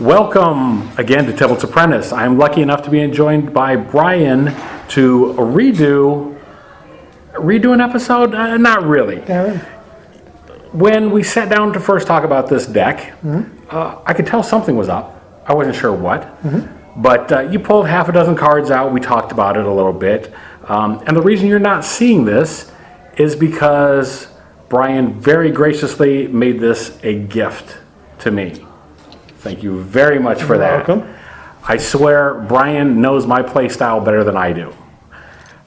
Welcome again to Tibalt's Apprentice. I'm lucky enough to be joined by Brian to redo an episode? Not really. Yeah. When we sat down to first talk about this deck, I could tell something was up. I wasn't sure what. But you pulled half a dozen cards out. We talked about it a little bit. And the reason you're not seeing this is because Brian very graciously made this a gift to me. Thank you very much for that. Welcome. I swear Brian knows my play style better than I do.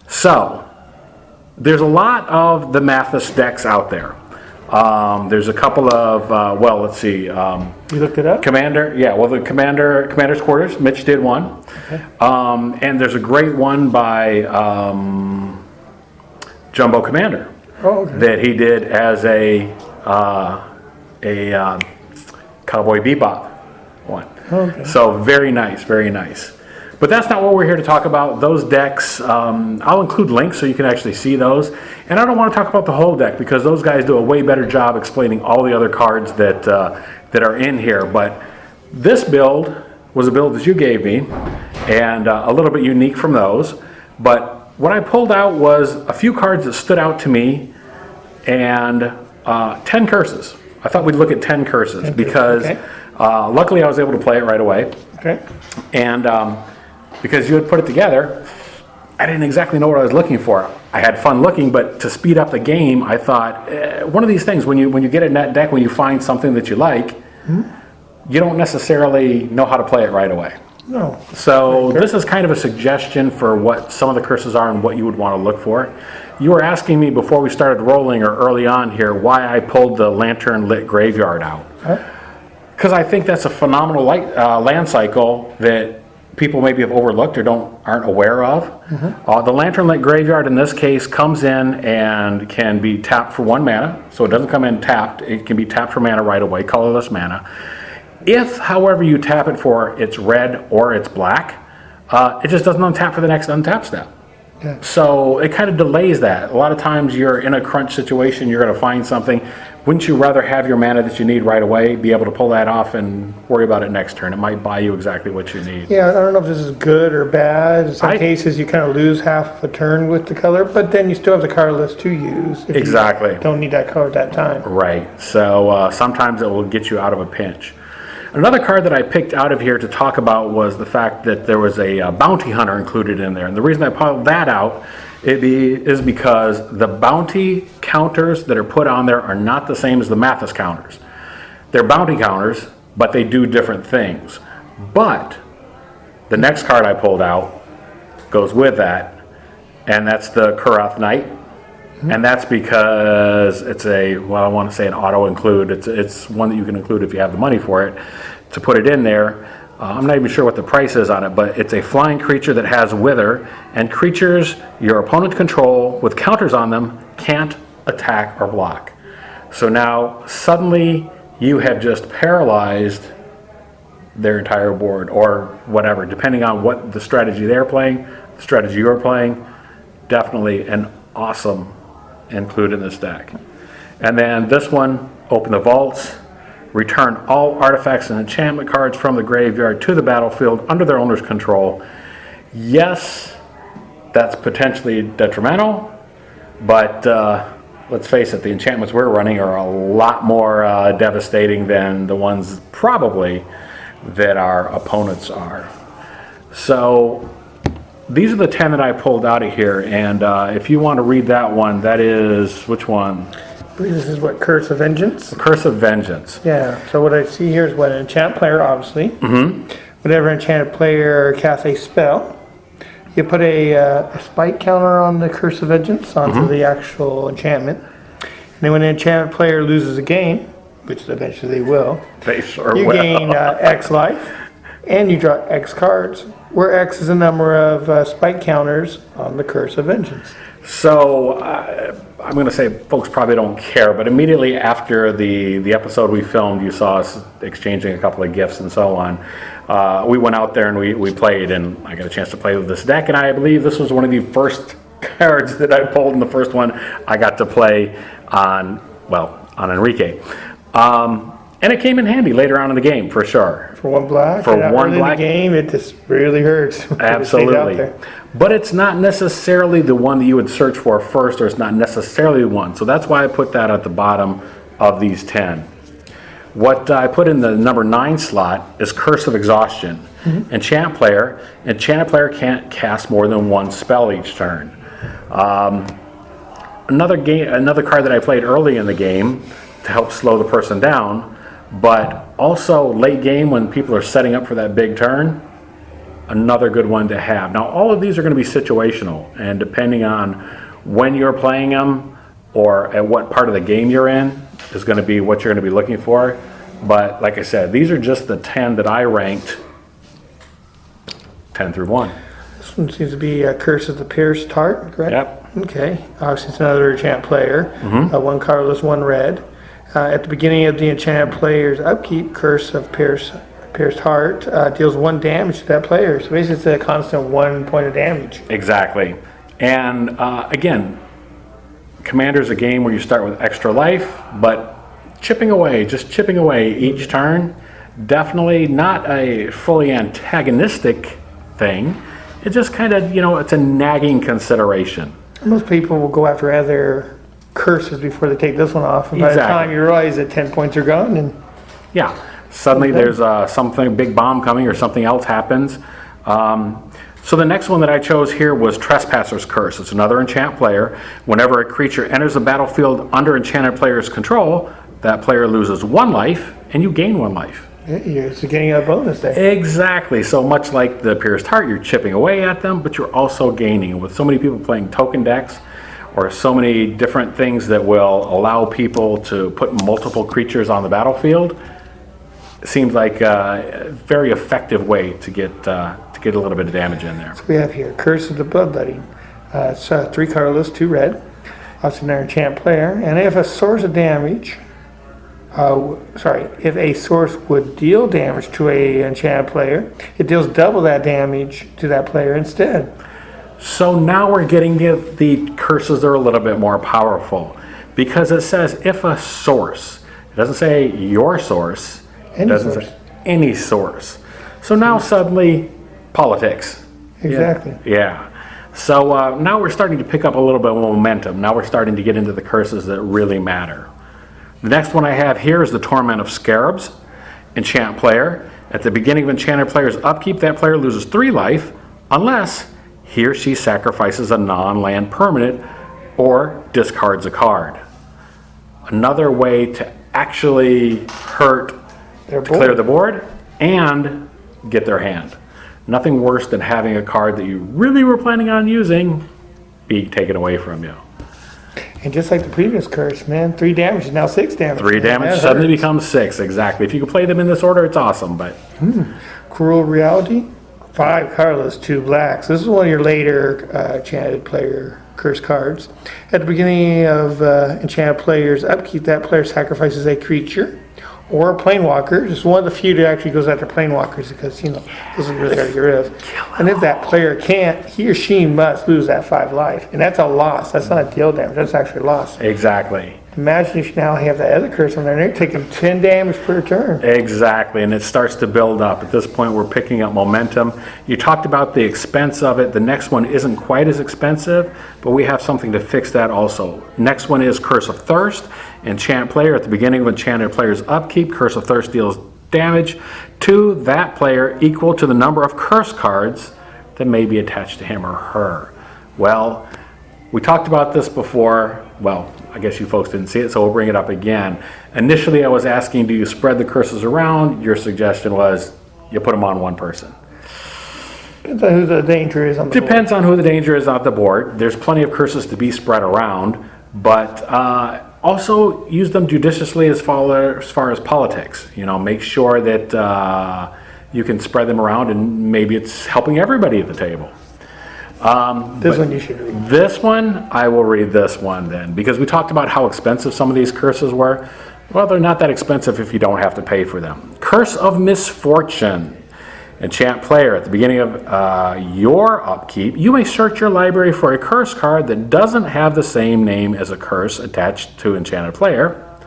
So, there's a lot of the Mathas decks out there. There's a couple of, let's see. You looked it up? The Commander's Quarters. Mitch did one. Okay. And there's a great one by Jumbo Commander that he did as a Cowboy Bebop one. Okay. So very nice, very nice. But that's not what we're here to talk about. Those decks, I'll include links so you can actually see those. And I don't want to talk about the whole deck because those guys do a way better job explaining all the other cards that are in here. But this build was a build that you gave me, and a little bit unique from those. But what I pulled out was a few cards that stood out to me, and 10 curses. I thought we'd look at 10 curses because luckily I was able to play it right away. Okay. And because you had put it together, I didn't exactly know what I was looking for. I had fun looking, but to speed up the game, I thought one of these things when you get a net deck, when you find something that you like, you don't necessarily know how to play it right away. No. So this is kind of a suggestion for what some of the curses are and what you would want to look for. You were asking me before we started rolling or early on here why I pulled the Lantern Lit Graveyard out. Because I think that's a phenomenal land cycle that people maybe have overlooked or aren't aware of. The Lantern Lit Graveyard in this case comes in and can be tapped for 1 mana. So it doesn't come in tapped. It can be tapped for mana right away, colorless mana. If, however, you tap it for it's red or it's black, it just doesn't untap for the next untap step. Yeah. So it kind of delays that. A lot of times you're in a crunch situation, you're going to find something. Wouldn't you rather have your mana that you need right away, be able to pull that off and worry about it next turn? It might buy you exactly what you need. Yeah, I don't know if this is good or bad. In some cases, you kind of lose half a turn with the color, but then you still have the color list to use. If Exactly. You don't need that color at that time. Right. So sometimes it will get you out of a pinch. Another card that I picked out of here to talk about was the fact that there was a bounty hunter included in there. And the reason I pulled that out is because the bounty counters that are put on there are not the same as the Mathas counters. They're bounty counters, but they do different things. But the next card I pulled out goes with that, and that's the Kurath Knight. And that's because it's I want to say an auto-include. It's one that you can include if you have the money for it to put it in there. I'm not even sure what the price is on it, but it's a flying creature that has Wither, and creatures your opponent control with counters on them can't attack or block. So now suddenly you have just paralyzed their entire board or whatever, depending on what the strategy they're playing, the strategy you're playing. Definitely an awesome include in this deck. And then this one, open the vaults, return all artifacts and enchantment cards from the graveyard to the battlefield under their owner's control. Yes, that's potentially detrimental, but let's face it, the enchantments we're running are a lot more devastating than the ones probably that our opponents are. So these are the 10 that I pulled out of here, and if you want to read that one, that is, which one? I believe this is what, Curse of Vengeance? The Curse of Vengeance. Yeah, so what I see here is what an enchant player, obviously. Whenever an enchanted player casts a spell, you put a spike counter on the Curse of Vengeance onto the actual enchantment. And then when an enchanted player loses a game, which eventually they will, you gain X life, and you draw X cards, where X is the number of spike counters on the Curse of Vengeance. So I'm going to say folks probably don't care, but immediately after the episode we filmed, you saw us exchanging a couple of gifts and so on. We went out there and we played, and I got a chance to play with this deck, and I believe this was one of the first cards that I pulled in the first one I got to play on Enrique. And it came in handy later on in the game, for sure. For one black. For and one early black. In the game, it just really hurts. when it stays out Absolutely. there. But it's not necessarily the one that you would search for first, or it's not necessarily the one. So that's why I put that at the bottom of these 10. What I put in the number 9 slot is Curse of Exhaustion. Enchant player. Enchanted player can't cast more than one spell each turn. Another card that I played early in the game to help slow the person down, but also late game when people are setting up for that big turn, another good one to have. Now, all of these are going to be situational, and depending on when you're playing them or at what part of the game you're in is going to be what you're going to be looking for. But like I said, these are just the 10 that I ranked 10 through 1. This one seems to be Curse of the Pierced Heart, correct? Yep. Okay. Obviously, it's another enchant player. One colorless, one red. At the beginning of the enchanted player's upkeep, Curse of Pierced Heart deals 1 damage to that player. So basically, it's a constant 1 point of damage. Exactly. And again, Commander's a game where you start with extra life, but chipping away each turn. Definitely not a fully antagonistic thing. It just kind of, it's a nagging consideration. Most people will go after other curses before they take this one off. And by the Exactly. time you realize that 10 points are gone, and Yeah. Suddenly there's something, big bomb coming or something else happens. So the next one that I chose here was Trespasser's Curse. It's another enchant player. Whenever a creature enters the battlefield under enchanted player's control, that player loses 1 life and you gain 1 life. you're getting a bonus there. Exactly. So much like the Pierced Heart, you're chipping away at them, but you're also gaining. With so many people playing token decks, or so many different things that will allow people to put multiple creatures on the battlefield, it seems like a very effective way to get a little bit of damage in there. So we have here Curse of the Bloodletting. It's 3 colorless, 2 red. That's an enchant player. And if a source of damage, if a source would deal damage to a enchanted player, it deals double that damage to that player instead. So now we're getting the curses are a little bit more powerful, because it says if a source. It doesn't say your source. It doesn't say any source. So now suddenly politics. Exactly. Yeah. So now we're starting to pick up a little bit of momentum. Now we're starting to get into the curses that really matter. The next one I have here is the Torment of Scarabs. Enchant player. At the beginning of enchanted player's upkeep, that player loses 3 life unless he or she sacrifices a non-land permanent or discards a card. Another way to actually hurt, to clear the board and get their hand. Nothing worse than having a card that you really were planning on using be taken away from you. And just like the previous curse, man, 3 damage is now 6 damage. 3 damage That suddenly hurts. becomes 6, exactly. If you can play them in this order, it's awesome, but... Cruel Reality, 5 colorless, 2 blacks. This is one of your later enchanted player curse cards. At the beginning of enchanted player's upkeep, that player sacrifices a creature or a planewalker. Just one of the few that actually goes after planewalkers because, this is really hard to get rid of. And if that player can't, he or she must lose that 5 life. And that's a loss. That's not a deal damage. That's actually a loss. Exactly. Imagine if you now have that other curse on there and they're taking 10 damage per turn. Exactly, and it starts to build up. At this point, we're picking up momentum. You talked about the expense of it. The next one isn't quite as expensive, but we have something to fix that also. Next one is Curse of Thirst. Enchant player. At the beginning of enchanted player's upkeep, Curse of Thirst deals damage to that player equal to the number of curse cards that may be attached to him or her. Well, we talked about this before. Well, I guess you folks didn't see it, so we'll bring it up again. Initially, I was asking, do you spread the curses around? Your suggestion was you put them on one person. Depends on who the danger is on the Depends on who the danger is on the board. There's plenty of curses to be spread around, but also use them judiciously as far as politics. Make sure that you can spread them around, and maybe it's helping everybody at the table. This one you should read. This one, I will read this one then, because we talked about how expensive some of these curses were. Well, they're not that expensive if you don't have to pay for them. Curse of Misfortune. Enchant player. At the beginning of your upkeep, you may search your library for a curse card that doesn't have the same name as a curse attached to enchanted player.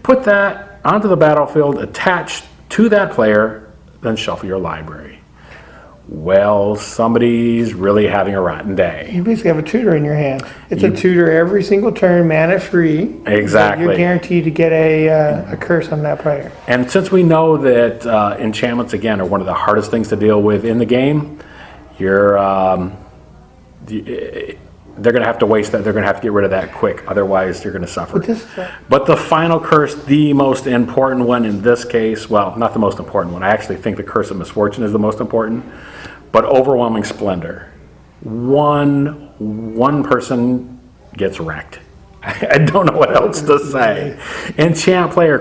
Put that onto the battlefield attached to that player, then shuffle your library. Well, somebody's really having a rotten day. You basically have a tutor in your hand. It's a tutor every single turn, mana free. Exactly. You're guaranteed to get a curse on that player. And since we know that enchantments, again, are one of the hardest things to deal with in the game, they're going to have to waste that. They're going to have to get rid of that quick. Otherwise, you're going to suffer. But the final curse, the most important one in this case, well, not the most important one. I actually think the Curse of Misfortune is the most important. But Overwhelming Splendor. One person gets wrecked. I don't know what else to say. Enchanted player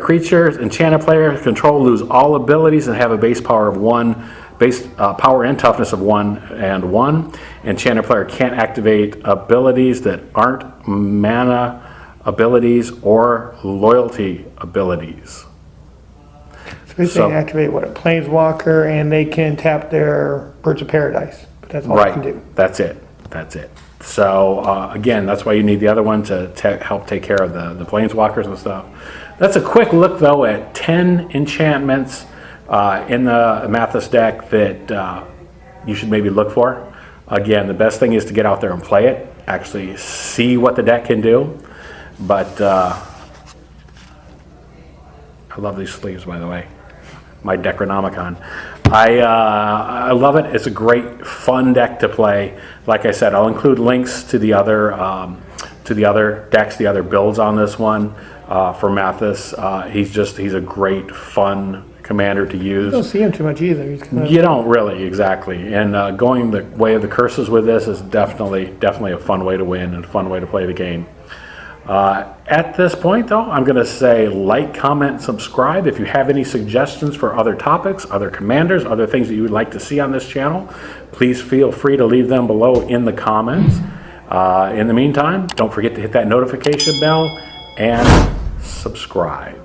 control lose all abilities and have a base power of 1. Base power and toughness of 1 and 1. Enchanted player can't activate abilities that aren't mana abilities or loyalty abilities. So basically, they activate a Planeswalker, and they can tap their Birds of Paradise. But that's all they can do. That's it. So again, that's why you need the other one to help take care of the Planeswalkers and stuff. That's a quick look, though, at 10 enchantments in the Mathas deck that you should maybe look for. Again, the best thing is to get out there and play it, actually see what the deck can do. But I love these sleeves, by the way. My Necronomicon. I love it. It's a great, fun deck to play. Like I said, I'll include links to the other decks, the other builds on this one for Mathas. He's a great, fun commander to use. You don't see him too much either. You don't really, exactly. And going the way of the curses with this is definitely a fun way to win and a fun way to play the game. At this point, though, I'm going to say like, comment, subscribe. If you have any suggestions for other topics, other commanders, other things that you would like to see on this channel, please feel free to leave them below in the comments. In the meantime, don't forget to hit that notification bell and subscribe.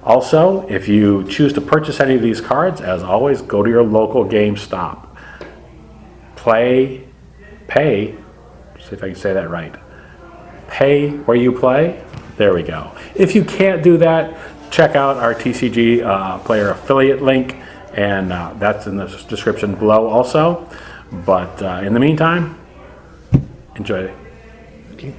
Also, if you choose to purchase any of these cards, as always, go to your local GameStop. Pay, see if I can say that right. Pay where you play. There we go. If you can't do that, check out our TCG player affiliate link, and that's in the description below also. But in the meantime, enjoy it. Thank you.